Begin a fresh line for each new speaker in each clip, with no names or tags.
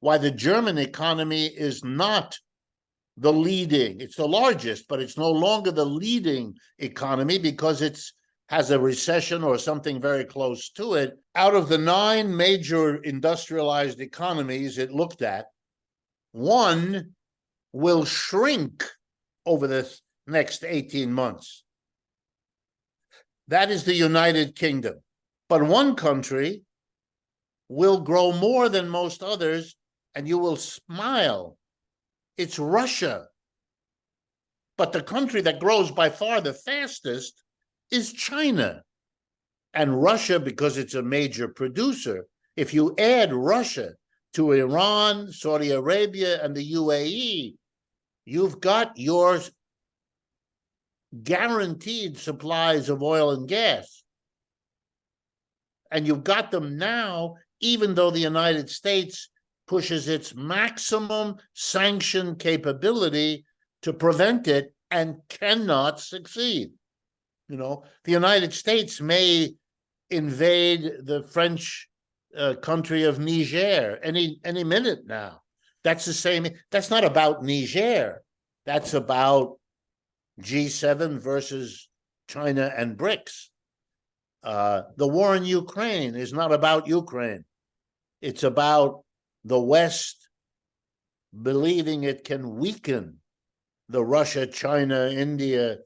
why the German economy is not the leading. It's the largest, but it's no longer the leading economy because it's has a recession or something very close to it. Out of the 9 major industrialized economies it looked at, one will shrink over the next 18 months. That is the United Kingdom. But one country will grow more than most others, and you will smile. It's Russia. But the country that grows by far the fastest is China. And Russia, because it's a major producer, if you add Russia to Iran, Saudi Arabia, and the UAE, you've got your guaranteed supplies of oil and gas. And you've got them now, even though the United States pushes its maximum sanction capability to prevent it and cannot succeed. You know, the United States may invade the French country of Niger any minute now. That's the same. That's not about Niger. That's about G7 versus China and BRICS. The war in Ukraine is not about Ukraine. It's about the West believing it can weaken the Russia, China, India,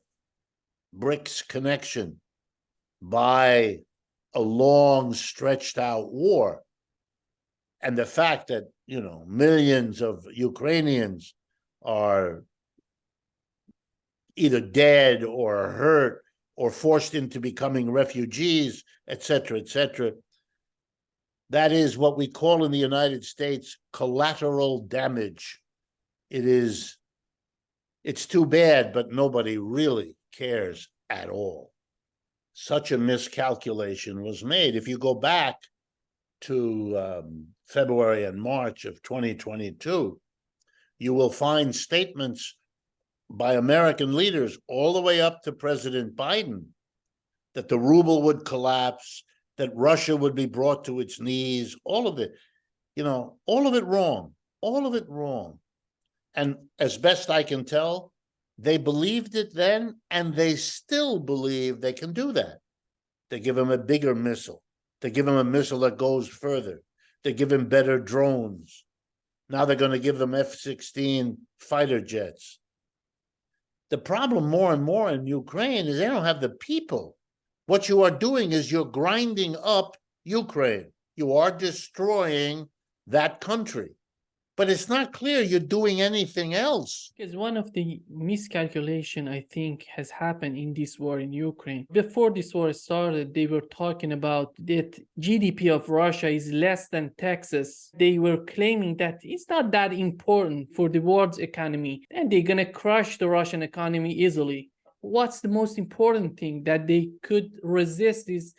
BRICS connection by a long stretched out war. And the fact that, you know, millions of Ukrainians are either dead or hurt or forced into becoming refugees, et cetera, that is what we call in the United States collateral damage. It's too bad, but nobody really cares at all. Such a miscalculation was made. If you go back to February and March of 2022, you will find statements by American leaders all the way up to President Biden that the ruble would collapse, that Russia would be brought to its knees, all of it, you know, all of it wrong. And as best I can tell, they believed it then, and they still believe they can do that. They give him a bigger missile. They give him a missile that goes further. They give him better drones. Now they're going to give them F-16 fighter jets. The problem more and more in Ukraine is they don't have the people. What you are doing is you're grinding up Ukraine. You are destroying that country. But it's not clear you're doing anything else.
Because one of the miscalculation, I think, has happened in this war in Ukraine. Before this war started, they were talking about that GDP of Russia is less than Texas. They were claiming that it's not that important for the world's economy, and they're going to crush the Russian economy easily. What's the most important thing? That they could resist these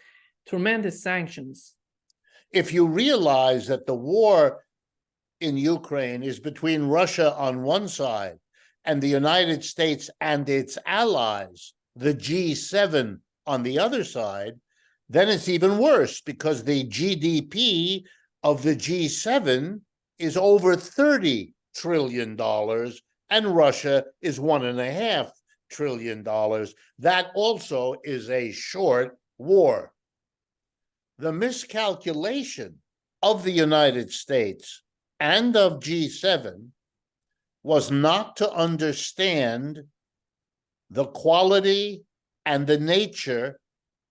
tremendous sanctions.
If you realize that the war in Ukraine is between Russia on one side and the United States and its allies, the G7 on the other side, then it's even worse because the GDP of the G7 is over $30 trillion and Russia is $1.5 trillion. That also is a short war. The miscalculation of the United States and of G7 was not to understand the quality and the nature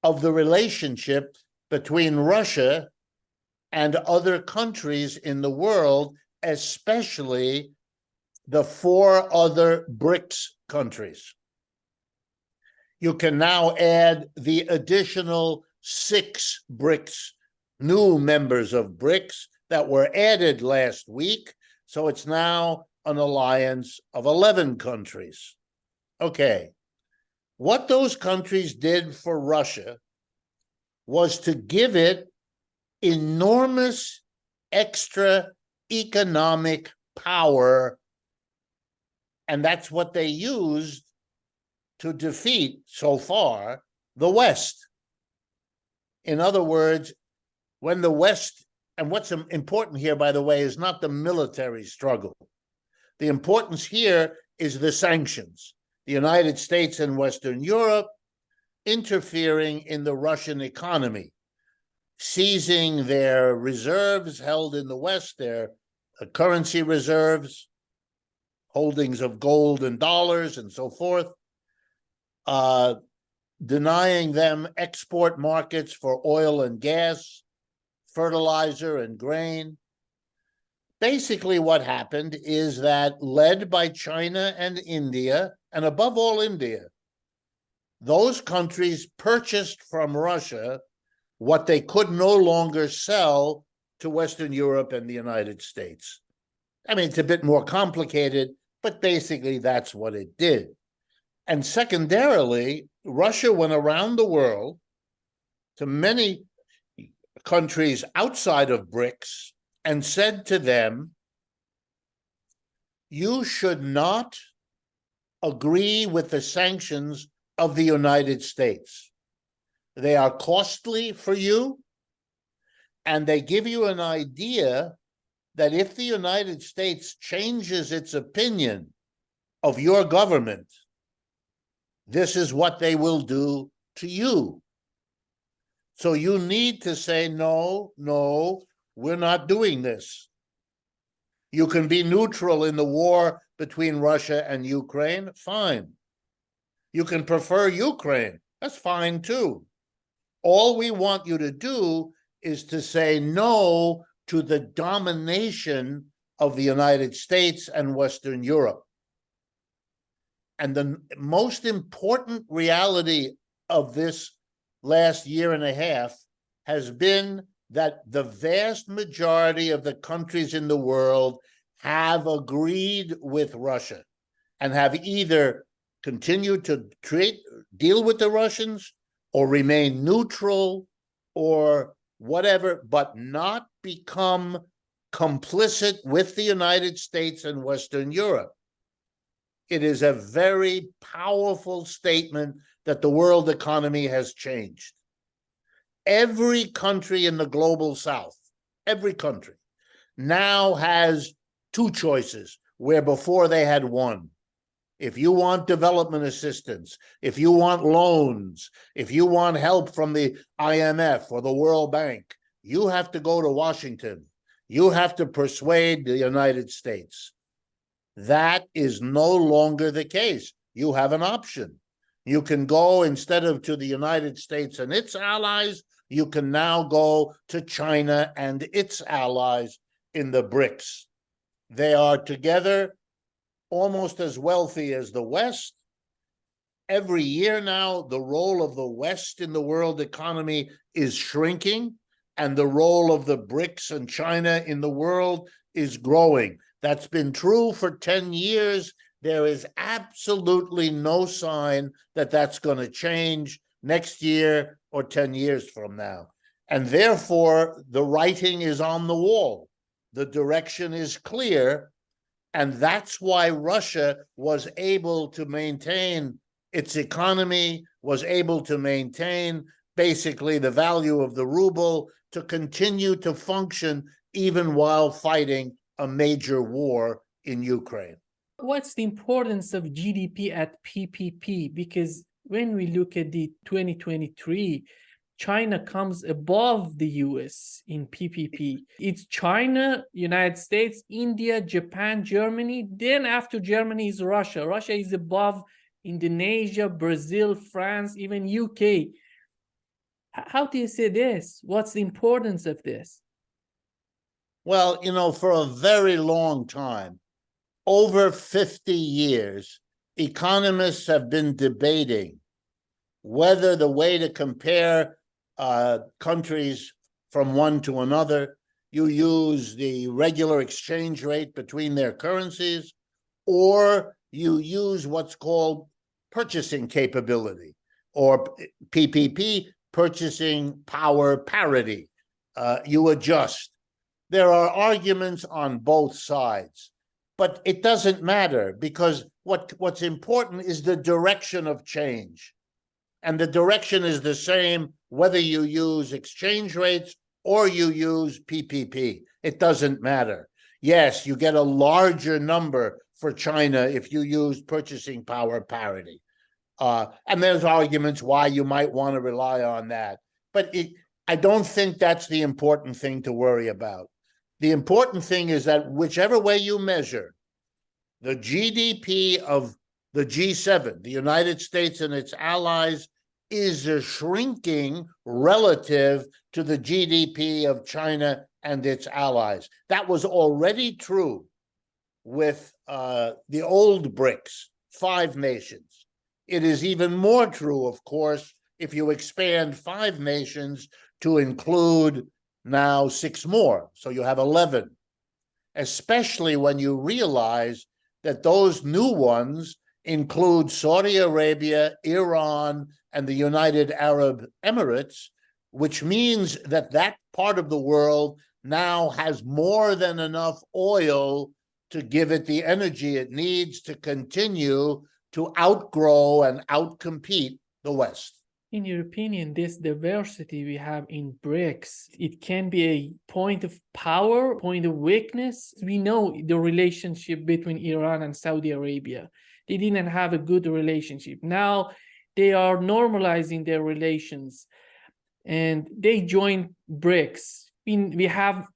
of the relationship between Russia and other countries in the world, especially the 4 other BRICS countries. You can now add the additional 6 BRICS, new members of BRICS, that were added last week. So it's now an alliance of 11 countries. Okay. What those countries did for Russia was to give it enormous extra economic power. And that's what they used to defeat, so far, the West. In other words, when the West and what's important here, by the way, is not the military struggle. The importance here is the sanctions. The United States and Western Europe interfering in the Russian economy, seizing their reserves held in the West, their currency reserves, holdings of gold and dollars and so forth, denying them export markets for oil and gas, fertilizer and grain. Basically, what happened is that, led by China and India, and above all India, those countries purchased from Russia what they could no longer sell to Western Europe and the United States. I mean, it's a bit more complicated, but basically that's what it did. And secondarily, Russia went around the world to many countries outside of BRICS and said to them, you should not agree with the sanctions of the United States. They are costly for you, and they give you an idea that if the United States changes its opinion of your government, this is what they will do to you. So you need to say, no, we're not doing this. You can be neutral in the war between Russia and Ukraine, fine. You can prefer Ukraine, that's fine too. All we want you to do is to say no to the domination of the United States and Western Europe. And the most important reality of this last year and a half has been that the vast majority of the countries in the world have agreed with Russia and have either continued to deal with the Russians or remain neutral or whatever, but not become complicit with the United States and Western Europe. It is a very powerful statement that the world economy has changed. Every country in the global South, every country, now has two choices, where before they had one. If you want development assistance, if you want loans, if you want help from the IMF or the World Bank, you have to go to Washington. You have to persuade the United States. That is no longer the case. You have an option. You can go, instead of to the United States and its allies, you can now go to China and its allies in the BRICS. They are together almost as wealthy as the West. Every year now, the role of the West in the world economy is shrinking, and the role of the BRICS and China in the world is growing. That's been true for 10 years. There is absolutely no sign that that's going to change next year or 10 years from now. And therefore, the writing is on the wall. The direction is clear. And that's why Russia was able to maintain its economy, was able to maintain basically the value of the ruble, to continue to function even while fighting a major war in Ukraine.
What's the importance of GDP at PPP? Because when we look at the 2023, China comes above the US in PPP. It's China, United States, India, Japan, Germany. Then after Germany is Russia. Russia is above Indonesia, Brazil, France, even UK. How do you say this? What's the importance of this?
Well, for a very long time, over 50 years, economists have been debating whether the way to compare countries from one to another, you use the regular exchange rate between their currencies, or you use what's called purchasing capability, or PPP, purchasing power parity. You adjust. There are arguments on both sides, but it doesn't matter, because what's important is the direction of change. And the direction is the same whether you use exchange rates or you use PPP. It doesn't matter. Yes, you get a larger number for China if you use purchasing power parity. And there's arguments why you might want to rely on that. But I don't think that's the important thing to worry about. The important thing is that whichever way you measure, the GDP of the G7, the United States and its allies, is shrinking relative to the GDP of China and its allies. That was already true with the old BRICS, 5 nations. It is even more true, of course, if you expand 5 nations to include now 6 more. So you have 11, especially when you realize that those new ones include Saudi Arabia, Iran, and the United Arab Emirates, which means that that part of the world now has more than enough oil to give it the energy it needs to continue to outgrow and outcompete the West.
In your opinion, this diversity we have in BRICS, it can be a point of power, point of weakness. We know the relationship between Iran and Saudi Arabia. They didn't have a good relationship. Now they are normalizing their relations and they joined BRICS. We have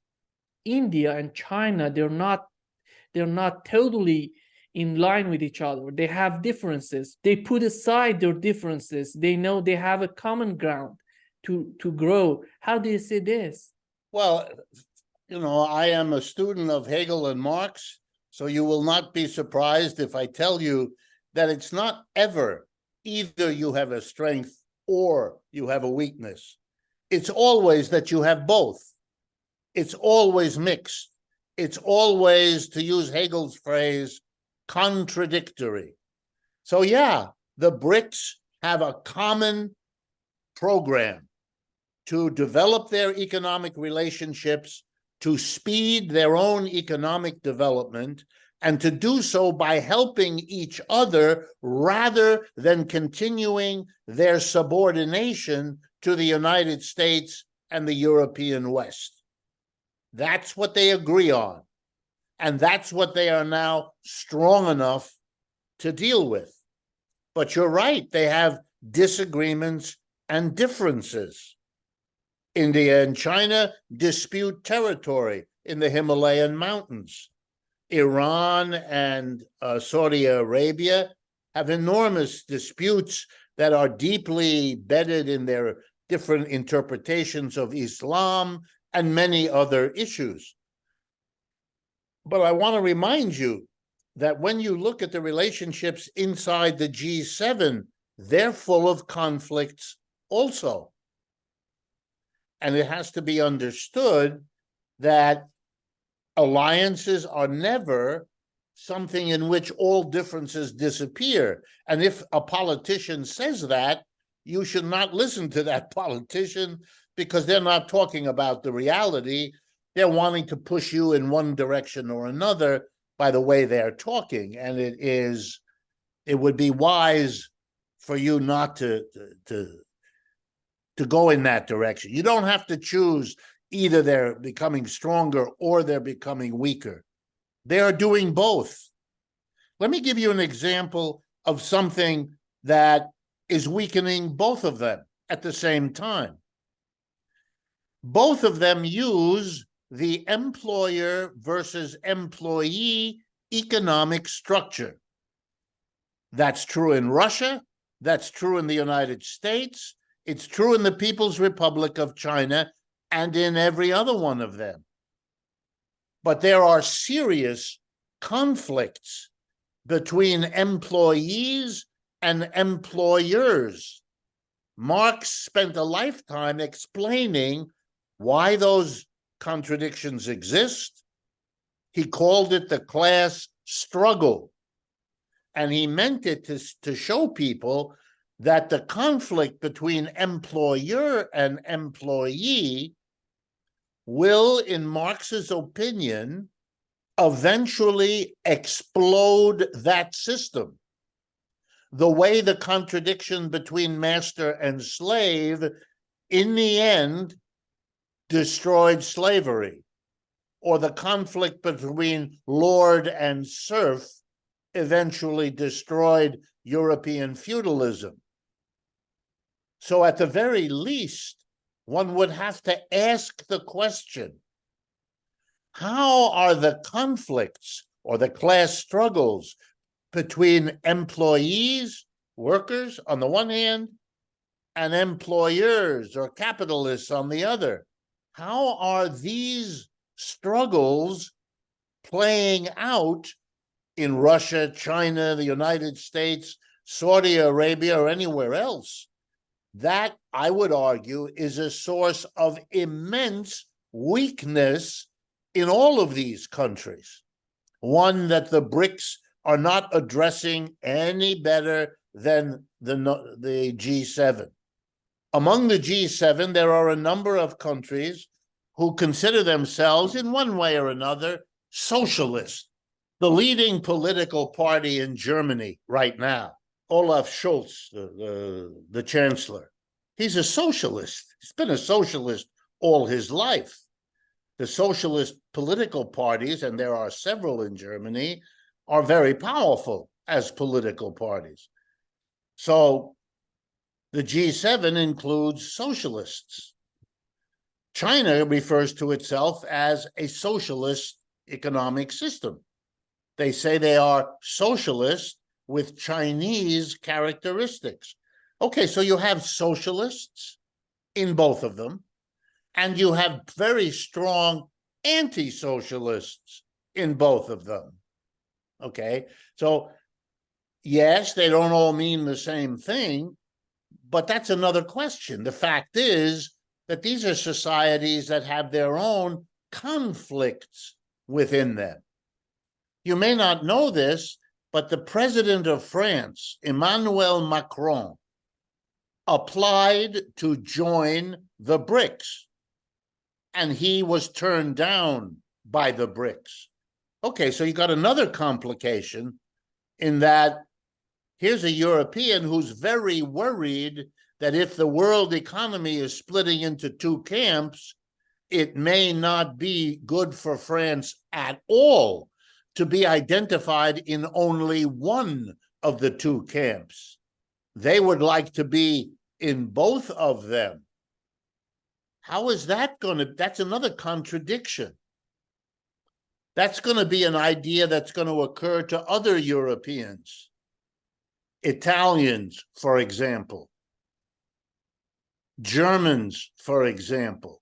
India and China. They're not totally in line with each other. They have differences. They put aside their differences. They know they have a common ground to grow. How do you see this?
Well, I am a student of Hegel and Marx, so you will not be surprised if I tell you that it's not ever either you have a strength or you have a weakness. It's always that you have both. It's always mixed. It's always, to use Hegel's phrase, contradictory. So yeah, the BRICS have a common program to develop their economic relationships, to speed their own economic development, and to do so by helping each other rather than continuing their subordination to the United States and the European West. That's what they agree on. And that's what they are now strong enough to deal with. But you're right, they have disagreements and differences. India and China dispute territory in the Himalayan mountains. Iran and Saudi Arabia have enormous disputes that are deeply bedded in their different interpretations of Islam and many other issues. But I want to remind you that when you look at the relationships inside the G7, they're full of conflicts also. And it has to be understood that alliances are never something in which all differences disappear. And if a politician says that, you should not listen to that politician because they're not talking about the reality. They're wanting to push you in one direction or another by the way they're talking. And it would be wise for you not to go in that direction. You don't have to choose either they're becoming stronger or they're becoming weaker. They are doing both. Let me give you an example of something that is weakening both of them at the same time. Both of them use the employer versus employee economic structure. That's true in Russia. That's true in the United States. It's true in the People's Republic of China and in every other one of them. But there are serious conflicts between employees and employers. Marx spent a lifetime explaining why those contradictions exist. He called it the class struggle. And he meant it to show people that the conflict between employer and employee will, in Marx's opinion, eventually explode that system. The way the contradiction between master and slave, in the end, destroyed slavery, or the conflict between lord and serf eventually destroyed European feudalism. So at the very least, one would have to ask the question, how are the conflicts or the class struggles between employees, workers on the one hand, and employers or capitalists on the other, how are these struggles playing out in Russia, China, the United States, Saudi Arabia, or anywhere else? That, I would argue, is a source of immense weakness in all of these countries. One that the BRICS are not addressing any better than the G7. Among the G7, there are a number of countries who consider themselves, in one way or another, socialist. The leading political party in Germany right now, Olaf Scholz, the chancellor, he's a socialist. He's been a socialist all his life. The socialist political parties, and there are several in Germany, are very powerful as political parties. So the G7 includes socialists. China refers to itself as a socialist economic system. They say they are socialist with Chinese characteristics. Okay, so you have socialists in both of them, and you have very strong anti-socialists in both of them. Okay, so yes, they don't all mean the same thing, but that's another question. The fact is that these are societies that have their own conflicts within them. You may not know this, but the president of France, Emmanuel Macron, applied to join the BRICS, and he was turned down by the BRICS. Okay, so you got another complication in that here's a European who's very worried that if the world economy is splitting into two camps, it may not be good for France at all to be identified in only one of the two camps. They would like to be in both of them. How is that going to, that's another contradiction. That's going to be an idea that's going to occur to other Europeans. Italians, for example. Germans, for example.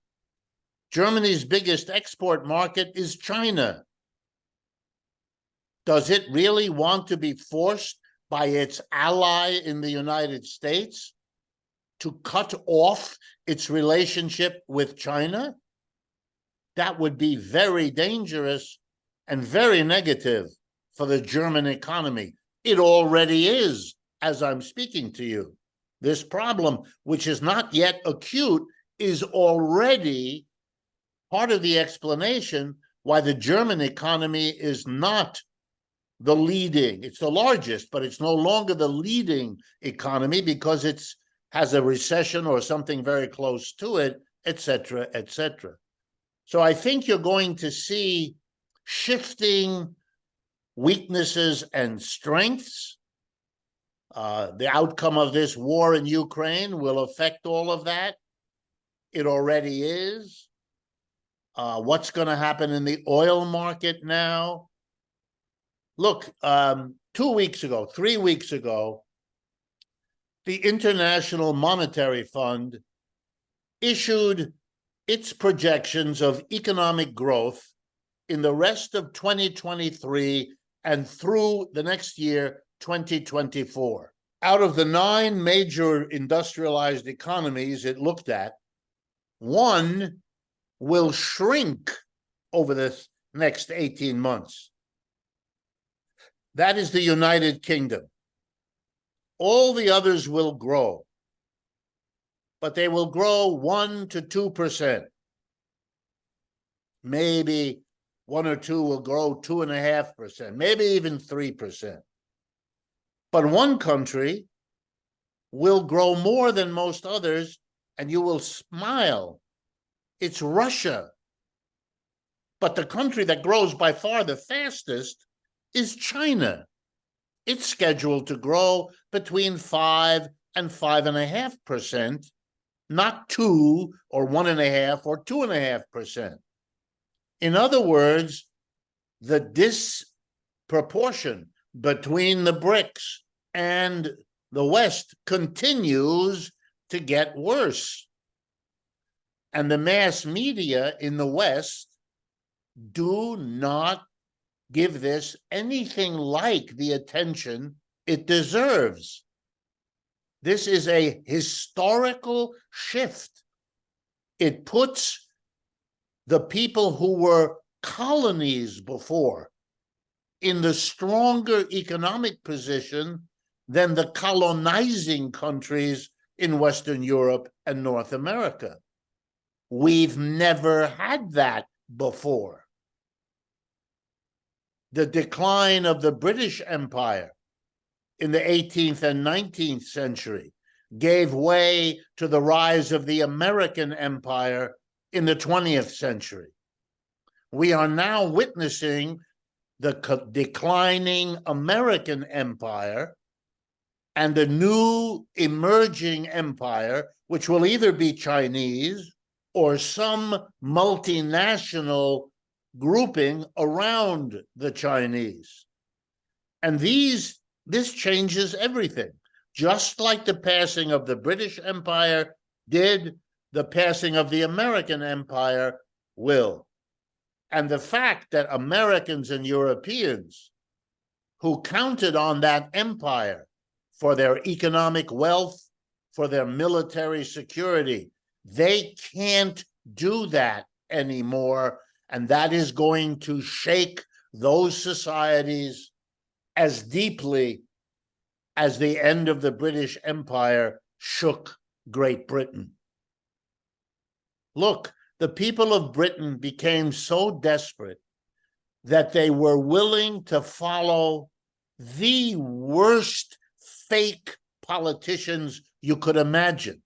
Germany's biggest export market is China. Does it really want to be forced by its ally in the United States to cut off its relationship with China? That would be very dangerous and very negative for the German economy. It already is, as I'm speaking to you. This problem, which is not yet acute, is already part of the explanation why the German economy is not the leading. It's the largest, but it's no longer the leading economy because it has a recession or something very close to it, et cetera, et cetera. So I think you're going to see shifting weaknesses and strengths. The outcome of this war in Ukraine will affect all of that. It already is. What's going to happen in the oil market now? Look, 2 weeks ago, 3 weeks ago, the International Monetary Fund issued its projections of economic growth in the rest of 2023 and through the next year, 2024. Out of the 9 major industrialized economies it looked at, one will shrink over the next 18 months. That is the United Kingdom. All the others will grow, but they will grow 1 to 2%. Maybe 1 or 2 will grow 2.5%, maybe even 3%. But one country will grow more than most others, and you will smile it's Russia. But the country that grows by far the fastest is China. It's scheduled to grow between 5 and 5.5%, not 2 or 1.5 or 2.5%. In other words, the disproportion between the BRICS and the West continues to get worse. And the mass media in the West do not give this anything like the attention it deserves. This is a historical shift. It puts the people who were colonies before in the stronger economic position than the colonizing countries in Western Europe and North America. We've never had that before. The decline of the British Empire in the 18th and 19th century gave way to the rise of the American Empire in the 20th century. We are now witnessing the declining American empire and a new emerging empire, which will either be Chinese or some multinational grouping around the Chinese. And this changes everything. Just like the passing of the British Empire did, the passing of the American Empire will. And the fact that Americans and Europeans who counted on that empire for their economic wealth, for their military security, they can't do that anymore. And that is going to shake those societies as deeply as the end of the British Empire shook Great Britain. Look, the people of Britain became so desperate that they were willing to follow the worst fake politicians you could imagine,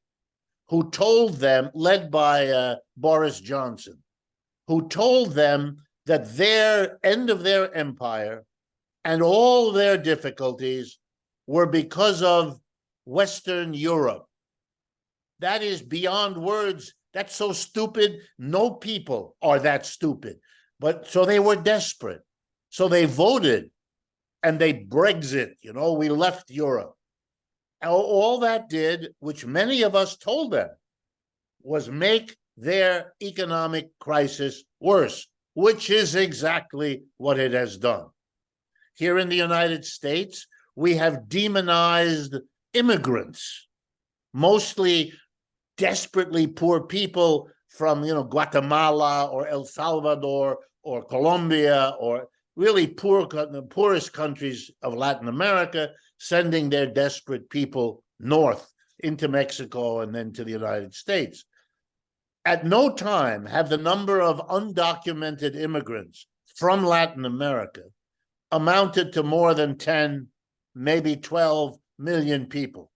who told them, led by Boris Johnson, who told them that their end of their empire and all their difficulties were because of Western Europe. That is beyond words. That's so stupid. No people are that stupid. But so they were desperate. So they voted and they Brexit, we left Europe. All that did, which many of us told them, was make their economic crisis worse, which is exactly what it has done. Here in the United States, we have demonized immigrants, mostly desperately poor people from, Guatemala or El Salvador or Colombia or really the poorest countries of Latin America, sending their desperate people north into Mexico and then to the United States. At no time have the number of undocumented immigrants from Latin America amounted to more than 10, maybe 12 million people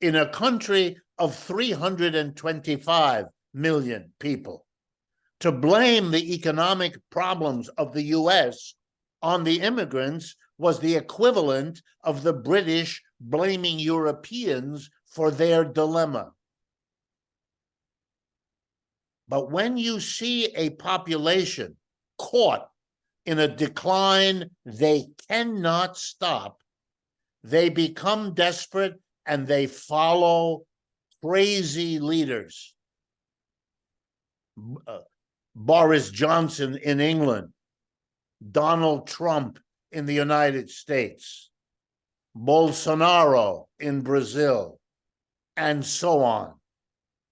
in a country of 325 million people. To blame the economic problems of the US on the immigrants was the equivalent of the British blaming Europeans for their dilemma. But when you see a population caught in a decline they cannot stop, they become desperate and they follow crazy leaders. Boris Johnson in England, Donald Trump in the United States, Bolsonaro in Brazil, and so on,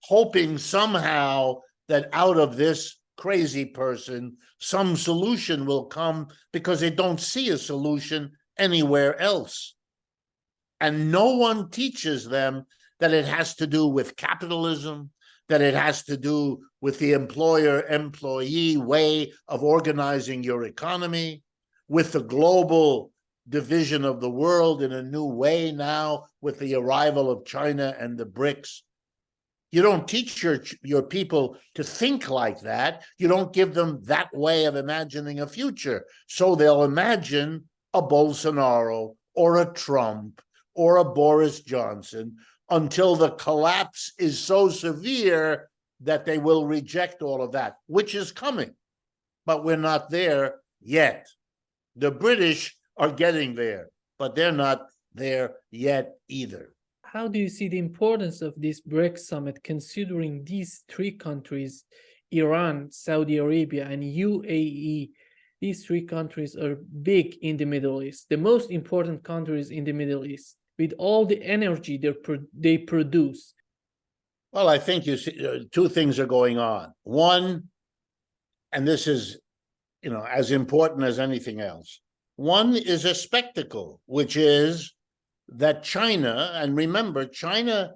hoping somehow that out of this crazy person, some solution will come because they don't see a solution anywhere else. And no one teaches them that it has to do with capitalism, that it has to do with the employer-employee way of organizing your economy, with the global division of the world in a new way now with the arrival of China and the BRICS. You don't teach your people to think like that. You don't give them that way of imagining a future. So they'll imagine a Bolsonaro or a Trump or a Boris Johnson until the collapse is so severe that they will reject all of that, which is coming. But we're not there yet. The British are getting there, but they're not there yet either.
How do you see the importance of this Brecht summit, considering these three countries, Iran, Saudi Arabia, and UAE? These three countries are big in the Middle East, the most important countries in the Middle East, with all the energy they produce.
Well, I think you see, two things are going on. One, and this is, as important as anything else. One is a spectacle, which is that China, and remember, China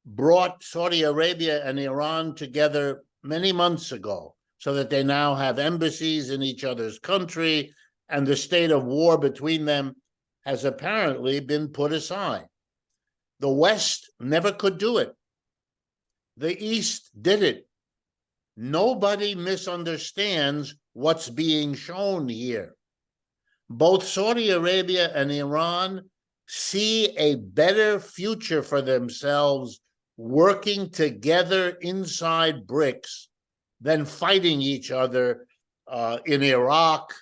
brought Saudi Arabia and Iran together many months ago so that they now have embassies in each other's country, and the state of war between them has apparently been put aside. The West never could do it. The East did it. Nobody misunderstands what's being shown here. Both Saudi Arabia and Iran see a better future for themselves working together inside BRICS than fighting each other in Iraq,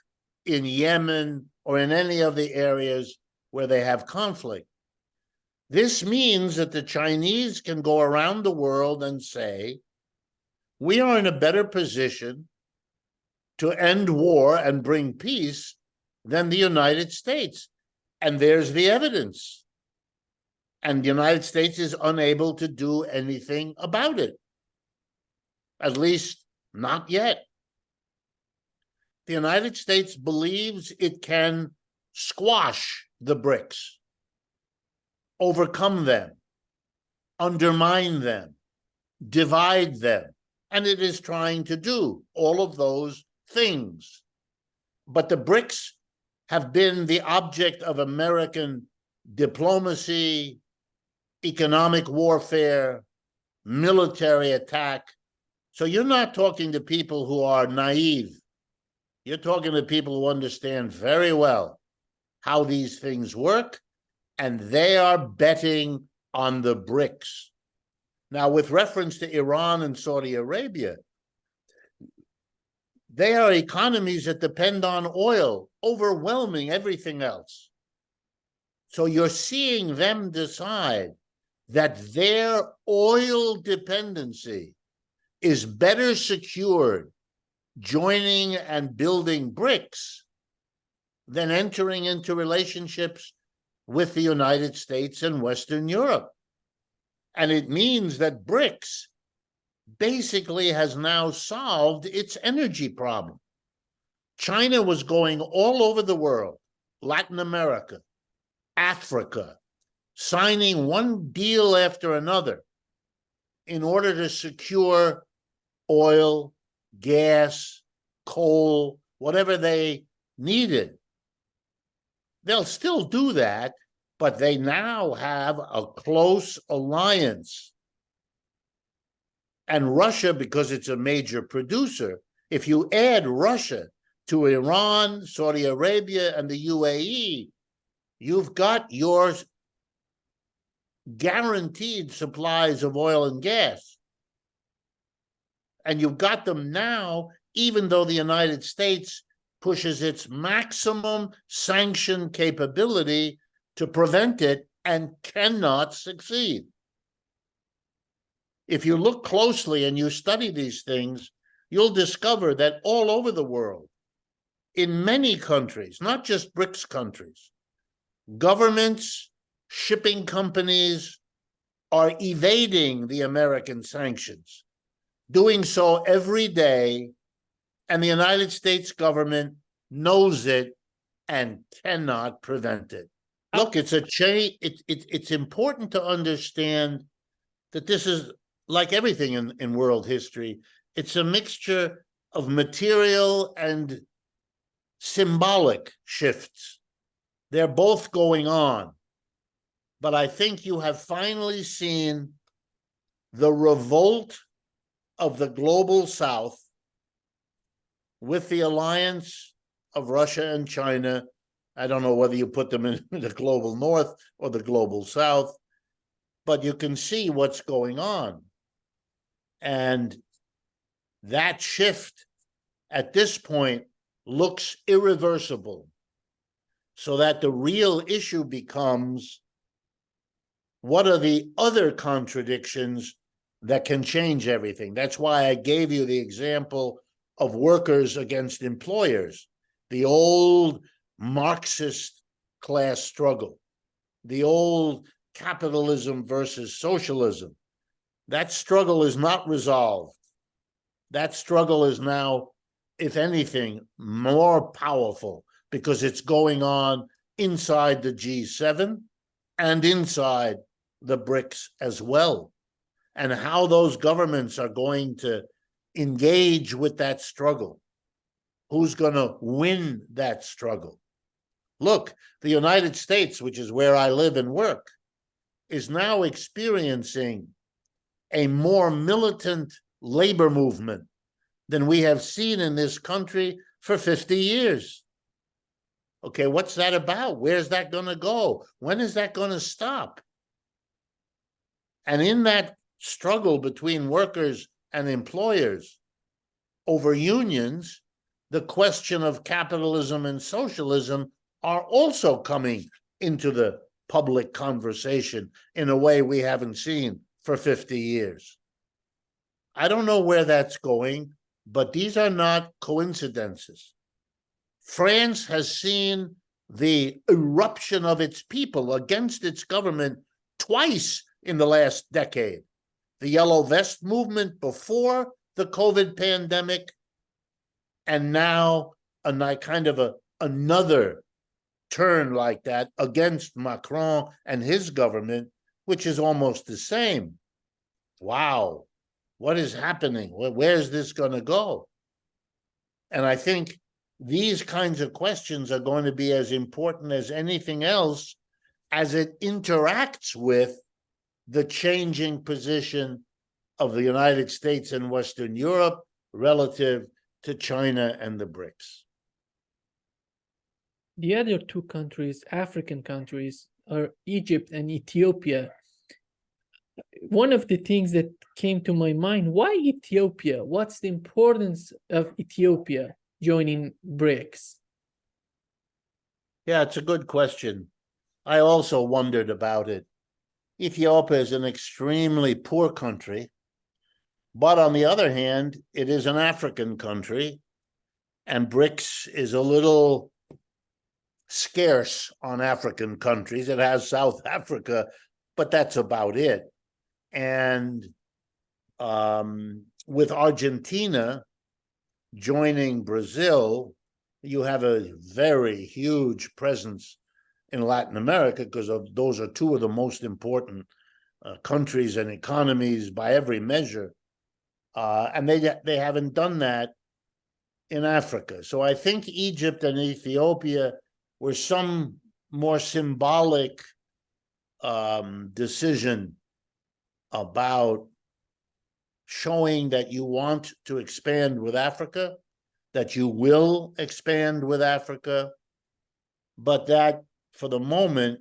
in Yemen, or in any of the areas where they have conflict. This means that the Chinese can go around the world and say, we are in a better position to end war and bring peace than the United States. And there's the evidence. And the United States is unable to do anything about it. At least not yet. The United States believes it can squash the BRICS, overcome them, undermine them, divide them. And it is trying to do all of those things. But the BRICS have been the object of American diplomacy, economic warfare, military attack. So you're not talking to people who are naive. You're talking to people who understand very well how these things work, and they are betting on the BRICS. Now, with reference to Iran and Saudi Arabia, they are economies that depend on oil, overwhelming everything else. So you're seeing them decide that their oil dependency is better secured joining and building BRICS than entering into relationships with the United States and Western Europe. And it means that BRICS basically has now solved its energy problem. China was going all over the world, Latin America, Africa, signing one deal after another in order to secure oil, gas, coal, whatever they needed. They'll still do that, but they now have a close alliance. And Russia, because it's a major producer, if you add Russia to Iran, Saudi Arabia, and the UAE, you've got your guaranteed supplies of oil and gas. And you've got them now, even though the United States pushes its maximum sanction capability to prevent it and cannot succeed. If you look closely and you study these things, you'll discover that all over the world, in many countries, not just BRICS countries, governments, shipping companies are evading the American sanctions, doing so every day, and the United States government knows it and cannot prevent it. Look, it's a change. It's important to understand that this is like everything in world history. It's a mixture of material and symbolic shifts. They're both going on. But I think you have finally seen the revolt of the global South with the alliance of Russia and China. I don't know whether you put them in the global North or the global South, but you can see what's going on. And that shift at this point looks irreversible, so that the real issue becomes, what are the other contradictions that can change everything? That's why I gave you the example of workers against employers, the old Marxist class struggle, the old capitalism versus socialism. That struggle is not resolved. That struggle is now, if anything, more powerful because it's going on inside the G7 and inside the BRICS as well. And how those governments are going to engage with that struggle. Who's going to win that struggle? Look, the United States, which is where I live and work, is now experiencing a more militant labor movement than we have seen in this country for 50 years. Okay, what's that about? Where's that going to go? When is that going to stop? And in that struggle between workers and employers over unions, the question of capitalism and socialism are also coming into the public conversation in a way we haven't seen for 50 years. I don't know where that's going, but these are not coincidences. France has seen the eruption of its people against its government twice in the last decade. The Yellow Vest movement before the COVID pandemic, and now another turn like that against Macron and his government, which is almost the same. Wow, what is happening? Where's this going to go? And I think these kinds of questions are going to be as important as anything else as it interacts with the changing position of the United States and Western Europe relative to China and the BRICS.
The other two countries, African countries, are Egypt and Ethiopia. One of the things that came to my mind, why Ethiopia? What's the importance of Ethiopia joining BRICS?
Yeah, it's a good question. I also wondered about it. Ethiopia is an extremely poor country, but on the other hand, it is an African country, and BRICS is a little scarce on African countries. It has South Africa, but that's about it. And with Argentina joining Brazil, you have a very huge presence in Latin America because those are two of the most important countries and economies by every measure. And they haven't done that in Africa. So I think Egypt and Ethiopia were some more symbolic decision about showing that you want to expand with Africa, that you will expand with Africa, but that for the moment,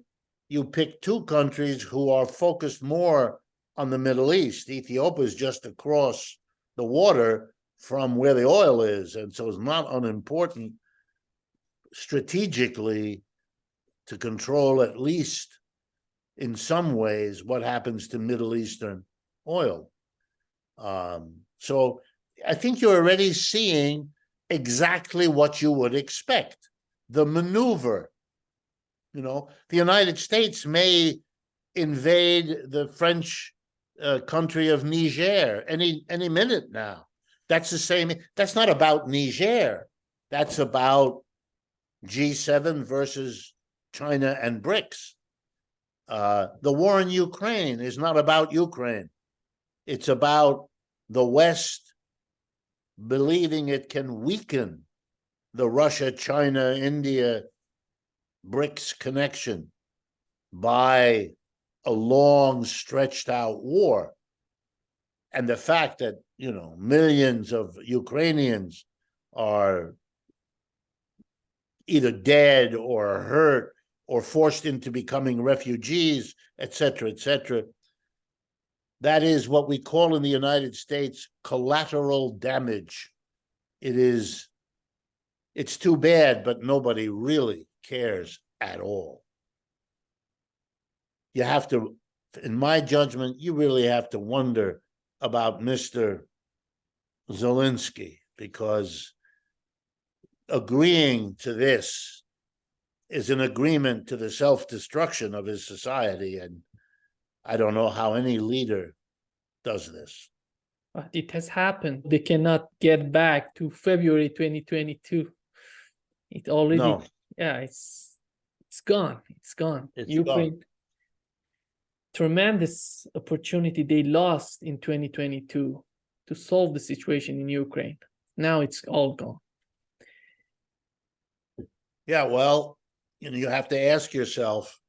you pick two countries who are focused more on the Middle East. Ethiopia is just across the water from where the oil is, and so it's not unimportant strategically to control, at least in some ways, what happens to Middle Eastern oil. So I think you're already seeing exactly what you would expect, the maneuver. You know, the United States may invade the French country of Niger any minute now. That's the same. That's not about Niger. That's about G7 versus China and BRICS. The war in Ukraine is not about Ukraine. It's about the West believing it can weaken the Russia, China, India, BRICS connection by a long, stretched out war. And the fact that, millions of Ukrainians are either dead or hurt or forced into becoming refugees, et cetera, that is what we call in the United States collateral damage. It's too bad, but nobody really cares at all. You have to, in my judgment, you really have to wonder about Mr. Zelensky, because agreeing to this is an agreement to the self-destruction of his society, and I don't know how any leader does this.
But it has happened. They cannot get back to February 2022. It already,
No.
Yeah, it's gone. It's gone.
It's
Ukraine,
gone.
tremendous opportunity they lost in 2022 to solve the situation in Ukraine. Now it's all gone.
Yeah, well, you have to ask yourself,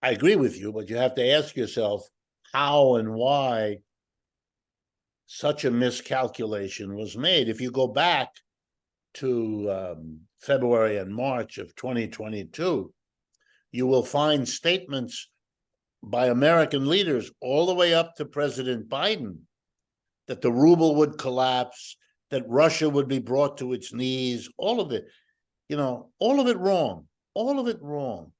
I agree with you, but you have to ask yourself how and why such a miscalculation was made. If you go back to February and March of 2022, you will find statements by American leaders all the way up to President Biden that the ruble would collapse, that Russia would be brought to its knees, all of it, all of it wrong.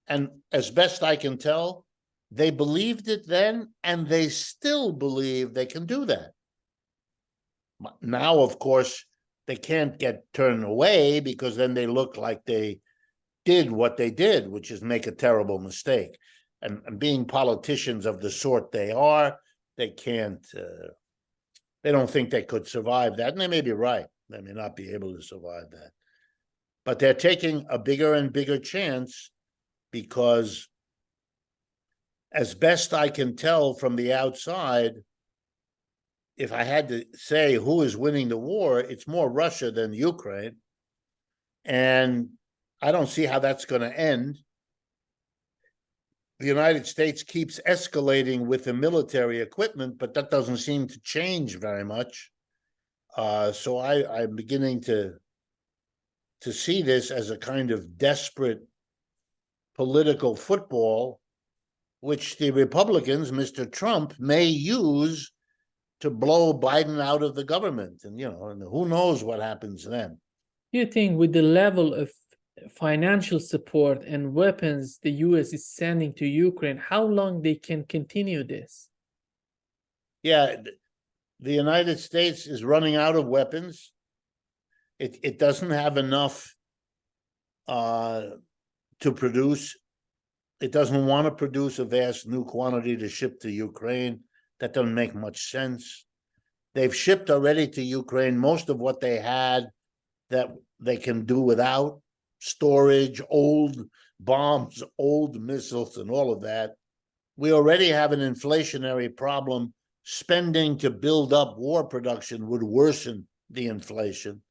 And as best I can tell, they believed it then, and they still believe they can do that. Now, of course, they can't get turned away, because then they look like they did what they did, which is make a terrible mistake. And being politicians of the sort they are, they can't, they don't think they could survive that. And they may be right. They may not be able to survive that. But they're taking a bigger and bigger chance, because as best I can tell from the outside, if I had to say who is winning the war, it's more Russia than Ukraine. And I don't see how that's going to end. The United States keeps escalating with the military equipment, but that doesn't seem to change very much. So I'm beginning to see this as a kind of desperate political football, which the Republicans, Mr. Trump, may use to blow Biden out of the government. And, and who knows what happens then.
Do you think with the level of financial support and weapons the US is sending to Ukraine, how long they can continue this?
Yeah, the United States is running out of weapons. It doesn't have enough to produce. It doesn't want to produce a vast new quantity to ship to Ukraine. That doesn't make much sense. They've shipped already to Ukraine most of what they had that they can do without: storage, old bombs, old missiles, and all of that. We already have an inflationary problem. Spending to build up war production would worsen the inflation.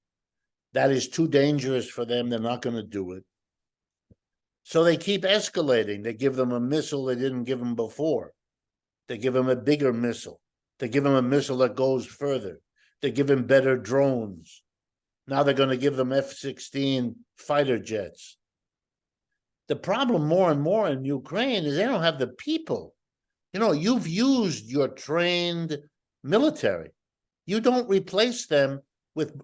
That is too dangerous for them. They're not going to do it. So they keep escalating. They give them a missile they didn't give them before. They give them a bigger missile. They give them a missile that goes further. They give them better drones. Now they're going to give them F-16 fighter jets. The problem more and more in Ukraine is they don't have the people. You've used your trained military. You don't replace them with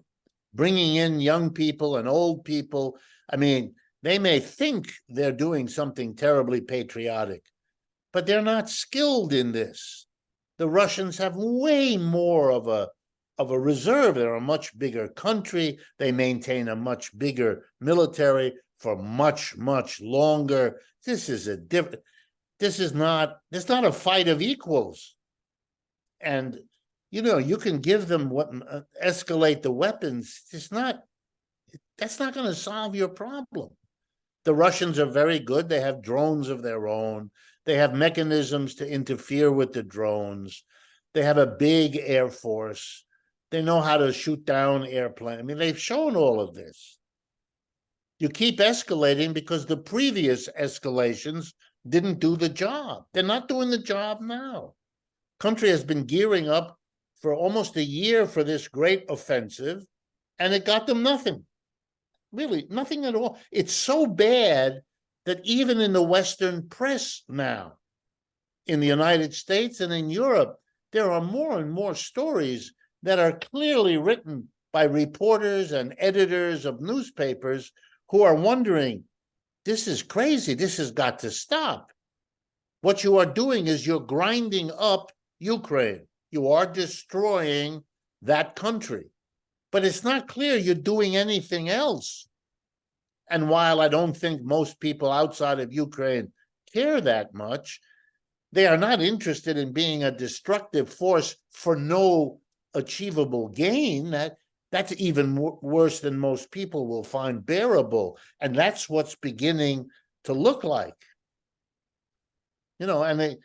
bringing in young people and old people. I mean, they may think they're doing something terribly patriotic, but they're not skilled in this. The Russians have way more of a reserve. They're a much bigger country. They maintain a much bigger military for much, much longer. This is not a fight of equals. And, you can give them escalate the weapons. That's not going to solve your problem. The Russians are very good. They have drones of their own. They have mechanisms to interfere with the drones. They have a big air force. They know how to shoot down airplanes. I mean, they've shown all of this. You keep escalating because the previous escalations didn't do the job. They're not doing the job now. Country has been gearing up for almost a year for this great offensive, and it got them nothing. Really, nothing at all. It's so bad that even in the Western press now, in the United States and in Europe, there are more and more stories that are clearly written by reporters and editors of newspapers who are wondering, this is crazy, this has got to stop. What you are doing is you're grinding up Ukraine. You are destroying that country. But it's not clear you're doing anything else. And while I don't think most people outside of Ukraine care that much, they are not interested in being a destructive force for no achievable gain. That's even worse than most people will find bearable. And that's what's beginning to look like. And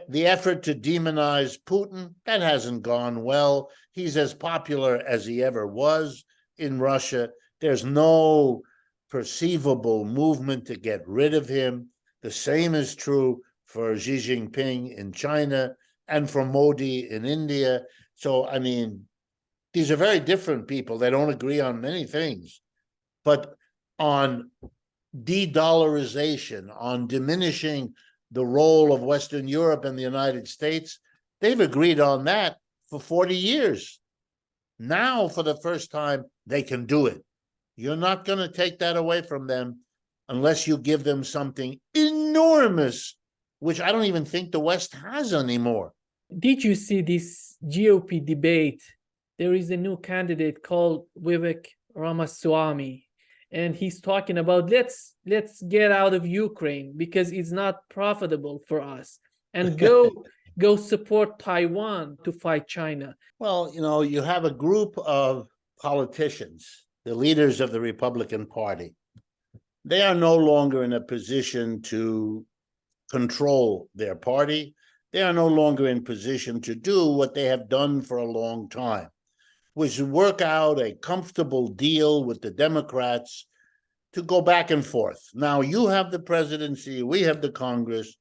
the effort to demonize Putin, that hasn't gone well. He's as popular as he ever was in Russia. There's no perceivable movement to get rid of him. The same is true for Xi Jinping in China and for Modi in India. So, I mean, these are very different people. They don't agree on many things. But on de-dollarization, on diminishing the role of Western Europe and the United States, they've agreed on that for 40 years. Now, for the first time, they can do it. You're not going to take that away from them unless you give them something enormous, which I don't even think the West has anymore.
Did you see this GOP debate? There is a new candidate called Vivek Ramaswamy, and he's talking about let's get out of Ukraine because it's not profitable for us, and go support Taiwan to fight China.
Well, you have a group of politicians, the leaders of the Republican Party. They are no longer in a position to control their party. They are no longer in position to do what they have done for a long time, which is work out a comfortable deal with the Democrats to go back and forth. Now you have the presidency, we have the Congress.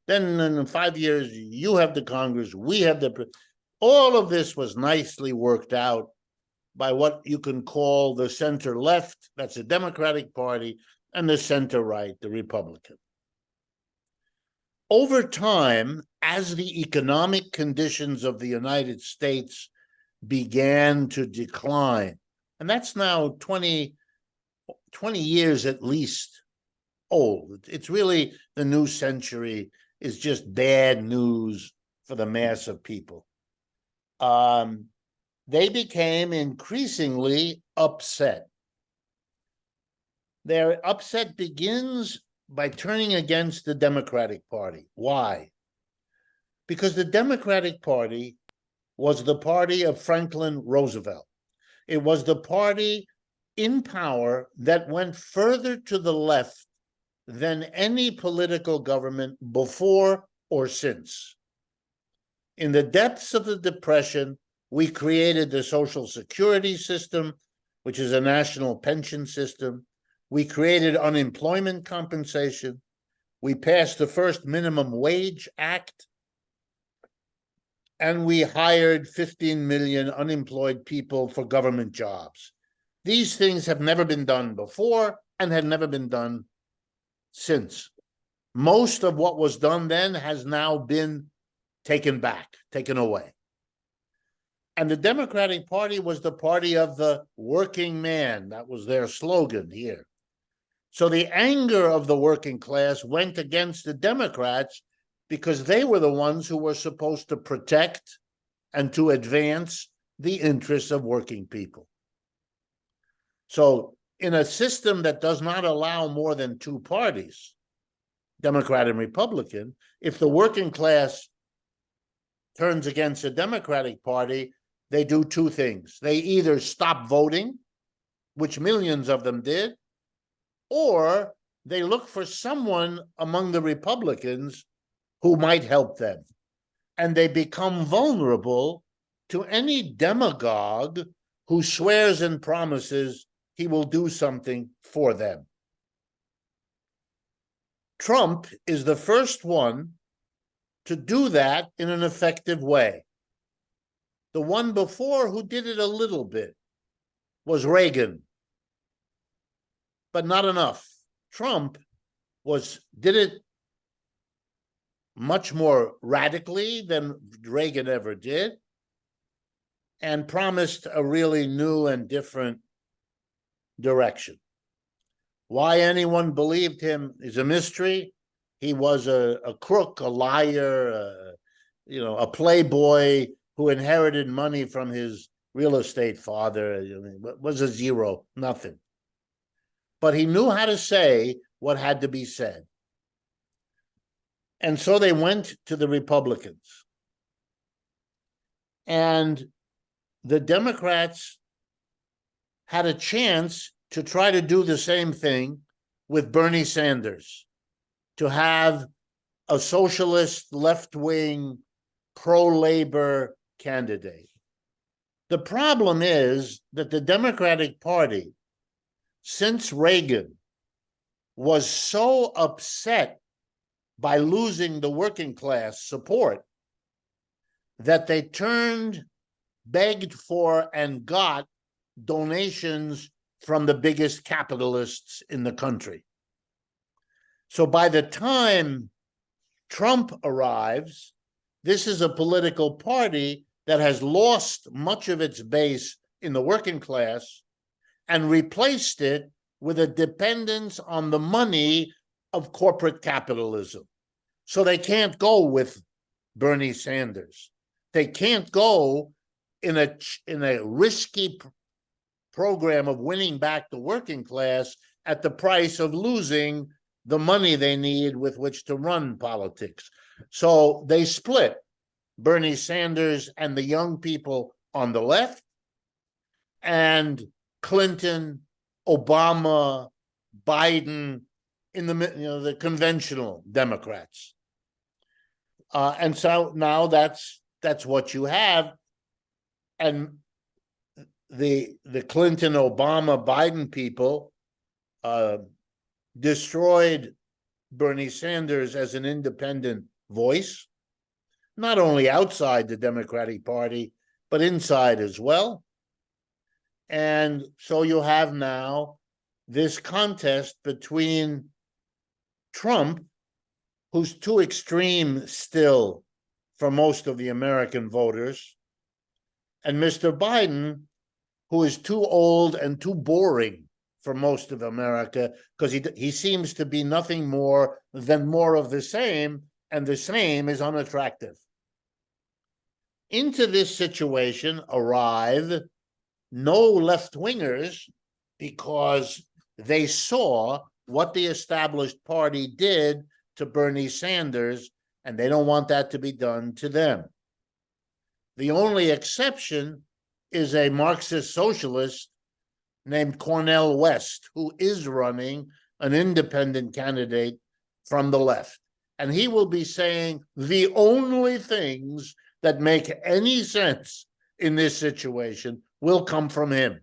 Then in 5 years, you have the Congress, we have all of this was nicely worked out by what you can call the center left, that's the Democratic Party, and the center right, the Republican. Over time, as the economic conditions of the United States began to decline, and that's now 20 years at least old. It's really the new century is just bad news for the mass of people. They became increasingly upset. Their upset begins by turning against the Democratic Party. Why? Because the Democratic Party was the party of Franklin Roosevelt. It was the party in power that went further to the left than any political government before or since. In the depths of the Depression, we created the Social Security system, which is a national pension system. We created unemployment compensation. We passed the first Minimum Wage Act. And we hired 15 million unemployed people for government jobs. These things have never been done before and have never been done since. Most of what was done then has now been taken back, taken away. And the Democratic Party was the party of the working man. That was their slogan here. So the anger of the working class went against the Democrats because they were the ones who were supposed to protect and to advance the interests of working people. So in a system that does not allow more than two parties, Democrat and Republican, if the working class turns against the Democratic Party, they do two things. They either stop voting, which millions of them did, or they look for someone among the Republicans who might help them. And they become vulnerable to any demagogue who swears and promises he will do something for them. Trump is the first one to do that in an effective way. The one before who did it a little bit was Reagan, but not enough. Trump did it much more radically than Reagan ever did, and promised a really new and different direction. Why anyone believed him is a mystery. He was a crook, a liar, a playboy who inherited money from his real estate father. Was a zero, nothing. But he knew how to say what had to be said. And so they went to the Republicans. And the Democrats had a chance to try to do the same thing with Bernie Sanders, to have a socialist, left-wing, pro-labor candidate. The problem is that the Democratic Party, since Reagan, was so upset by losing the working class support that they begged for, and got donations from the biggest capitalists in the country. So by the time Trump arrives, this is a political party that has lost much of its base in the working class and replaced it with a dependence on the money of corporate capitalism. So they can't go with Bernie Sanders. They can't go in a risky program of winning back the working class at the price of losing the money they need with which to run politics. So they split Bernie Sanders and the young people on the left, and Clinton, Obama, Biden in the conventional Democrats. And so now that's what you have. And the Clinton, Obama, Biden people destroyed Bernie Sanders as an independent voice, not only outside the Democratic Party, but inside as well. And so you have now this contest between Trump, who's too extreme still for most of the American voters, and Mr. Biden, who is too old and too boring for most of America, because he seems to be nothing more than more of the same, and the same is unattractive. Into this situation arrive no left-wingers, because they saw what the established party did to Bernie Sanders, and they don't want that to be done to them. The only exception is a Marxist socialist named Cornel West, who is running an independent candidate from the left. And he will be saying the only things that make any sense in this situation will come from him.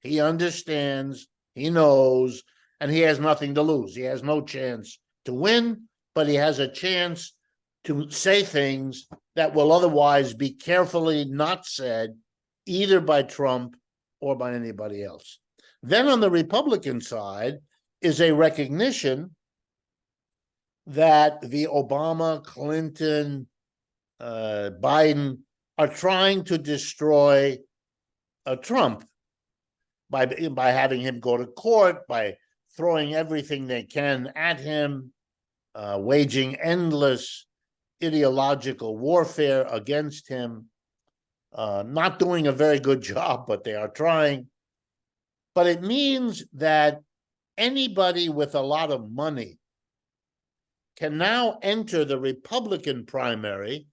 He understands, he knows, and he has nothing to lose. He has no chance to win, but he has a chance to say things that will otherwise be carefully not said, either by Trump or by anybody else. Then on the Republican side is a recognition that the Obama, Clinton, Biden are trying to destroy Trump by having him go to court, by throwing everything they can at him, waging endless ideological warfare against him, not doing a very good job, but they are trying. But it means that anybody with a lot of money can now enter the Republican primary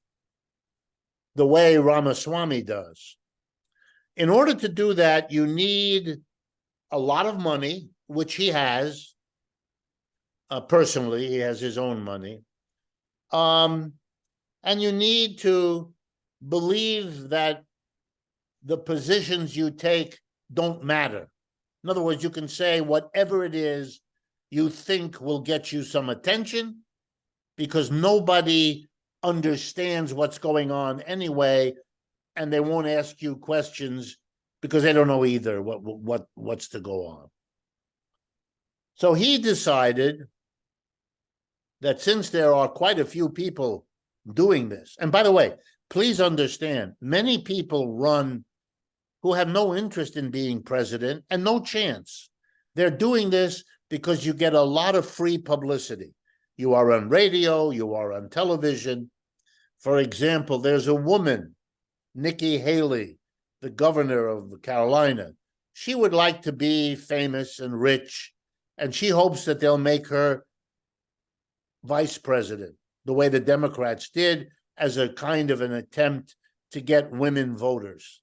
the way Ramaswamy does. In order to do that, you need a lot of money, which he has. Personally, he has his own money. And you need to believe that the positions you take don't matter. In other words, you can say whatever it is you think will get you some attention, because nobody understands what's going on anyway, and they won't ask you questions because they don't know either what's to go on. So he decided that since there are quite a few people doing this, and by the way, please understand, many people run who have no interest in being president and no chance. They're doing this because you get a lot of free publicity. You are on radio, you are on television. For example, there's a woman, Nikki Haley, the governor of Carolina. She would like to be famous and rich, and she hopes that they'll make her vice president, the way the Democrats did, as a kind of an attempt to get women voters.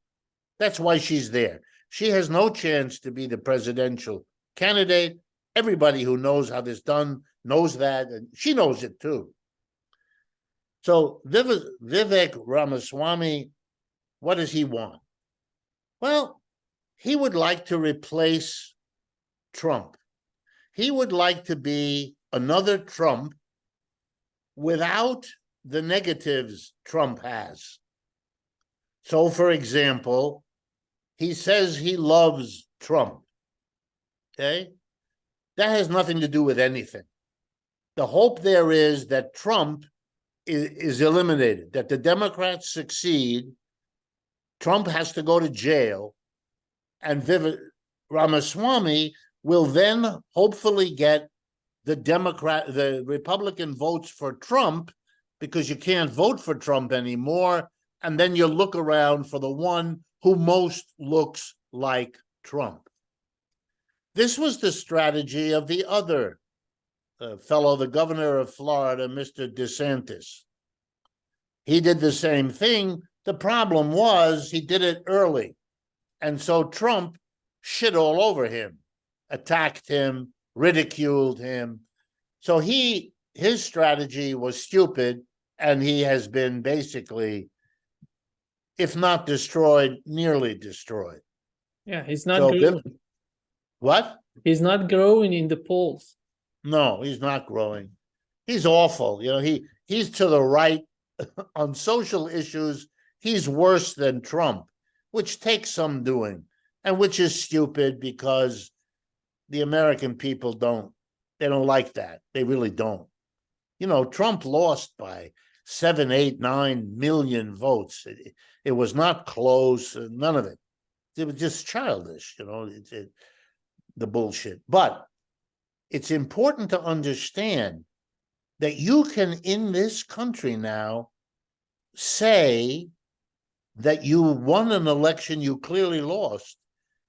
That's why she's there. She has no chance to be the presidential candidate. Everybody who knows how this is done knows that, and she knows it too. So Vivek Ramaswamy, what does he want? Well, he would like to replace Trump. He would like to be another Trump without the negatives Trump has. So, for example, he says he loves Trump, okay? That has nothing to do with anything. The hope there is that Trump is eliminated, that the Democrats succeed, Trump has to go to jail, and Vivek Ramaswamy will then hopefully get the Republican votes for Trump, because you can't vote for Trump anymore, and then you look around for the one who most looks like Trump. This was the strategy of the other fellow, the governor of Florida, Mr. DeSantis. He did the same thing. The problem was he did it early. And so Trump shit all over him, attacked him, ridiculed him. So his strategy was stupid, and he has been basically, if not destroyed, nearly destroyed.
Yeah, he's not growing.
What?
He's not growing in the polls.
No, he's not growing. He's awful. You know, he's to the right on social issues. He's worse than Trump, which takes some doing, and which is stupid because the American people don't like that. They really don't. You know, Trump lost by 7, 8, 9 million votes. It was not close, none of it. It was just childish, you know, the bullshit. But it's important to understand that you can, in this country now, say that you won an election you clearly lost,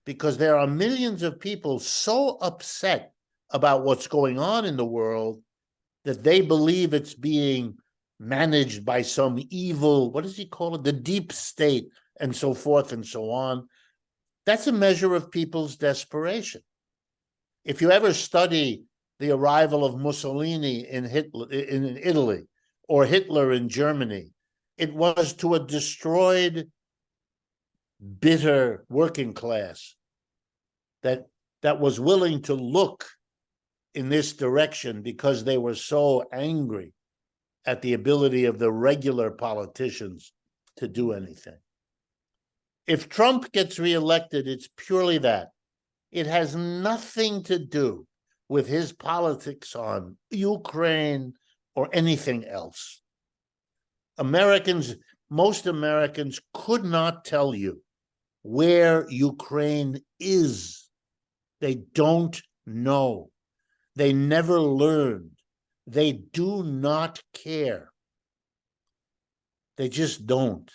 because there are millions of people so upset about what's going on in the world that they believe it's being managed by some evil, what does he call it? The deep state, and so forth and so on. That's a measure of people's desperation. If you ever study the arrival of Mussolini in Italy, or Hitler in Germany, it was to a destroyed, bitter working class that was willing to look in this direction because they were so angry at the ability of the regular politicians to do anything. If Trump gets reelected, it's purely that. It has nothing to do with his politics on Ukraine or anything else. Most Americans could not tell you where Ukraine is. They don't know. They never learned. They do not care. They just don't.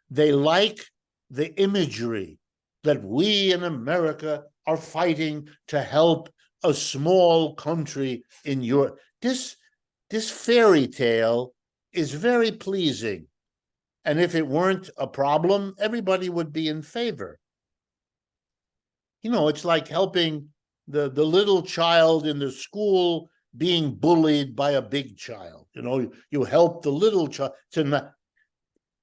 They like the imagery that we in America are fighting to help a small country in Europe. This fairy tale is very pleasing. And if it weren't a problem, everybody would be in favor. You know, it's like helping the little child in the school being bullied by a big child. You know, you help the little child to not,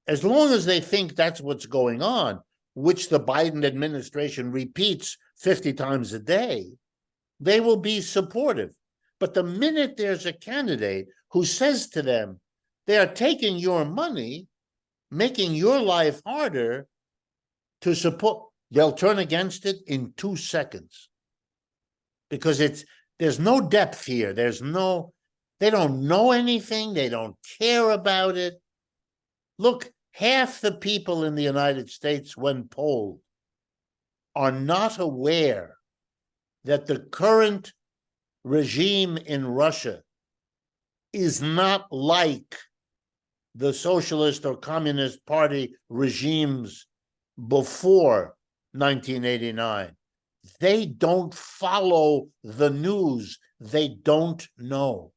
as long as they think that's what's going on, which the Biden administration repeats 50 times a day, they will be supportive. But the minute there's a candidate who says to them, They are taking your money, making your life harder to support. They'll turn against it in 2 seconds because there's no depth here. They don't know anything. They don't care about it. Look, half the people in the United States, when polled, are not aware that the current regime in Russia is not like the Socialist or Communist Party regimes before 1989. They don't follow the news. They don't know.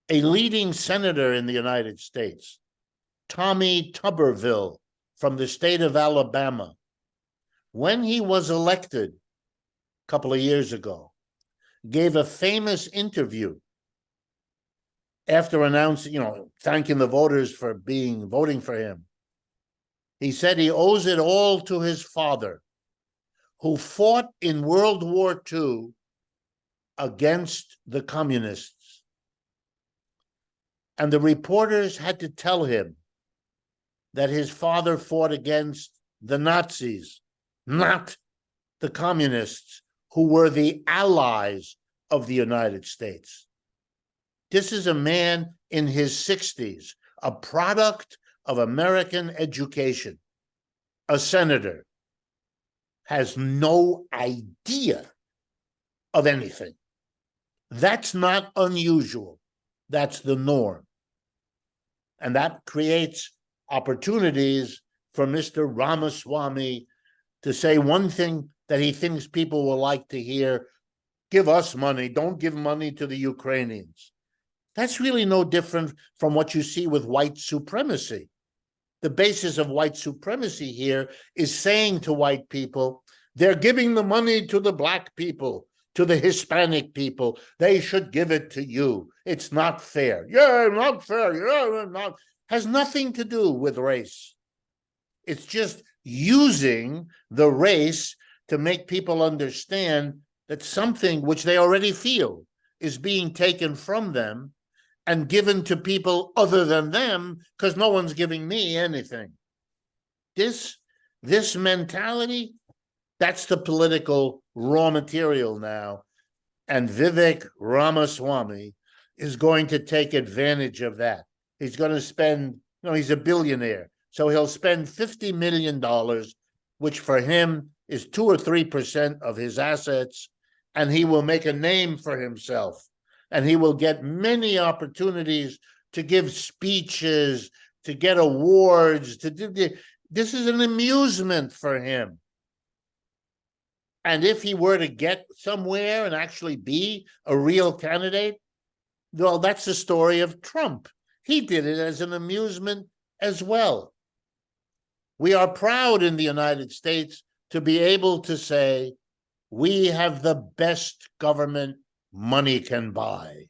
A leading senator in the United States, Tommy Tuberville from the state of Alabama, when he was elected a couple of years ago, gave a famous interview after announcing, thanking the voters for voting for him. He said he owes it all to his father, who fought in World War II against the communists. And the reporters had to tell him that his father fought against the Nazis, not the communists, who were the allies of the United States. This is a man in his 60s, a product of American education, a senator, has no idea of anything. That's not unusual. That's the norm. And that creates opportunities for Mr. Ramaswamy to say one thing that he thinks people will like to hear: give us money, don't give money to the Ukrainians. That's really no different from what you see with white supremacy. The basis of white supremacy here is saying to white people, they're giving the money to the black people, to the Hispanic people. They should give it to you. It's not fair. Yeah, not fair. Yeah, not. Has nothing to do with race. It's just using the race to make people understand that something which they already feel is being taken from them and given to people other than them, because no one's giving me anything. This mentality, that's the political raw material now. And Vivek Ramaswamy is going to take advantage of that. He's going to spend, he's a billionaire, so he'll spend $50 million, which for him is 2 or 3% of his assets, and he will make a name for himself. And he will get many opportunities to give speeches, to get awards, to do this is an amusement for him. And if he were to get somewhere and actually be a real candidate, well, that's the story of Trump. He did it as an amusement as well. We are proud in the United States to be able to say, we have the best government money can buy.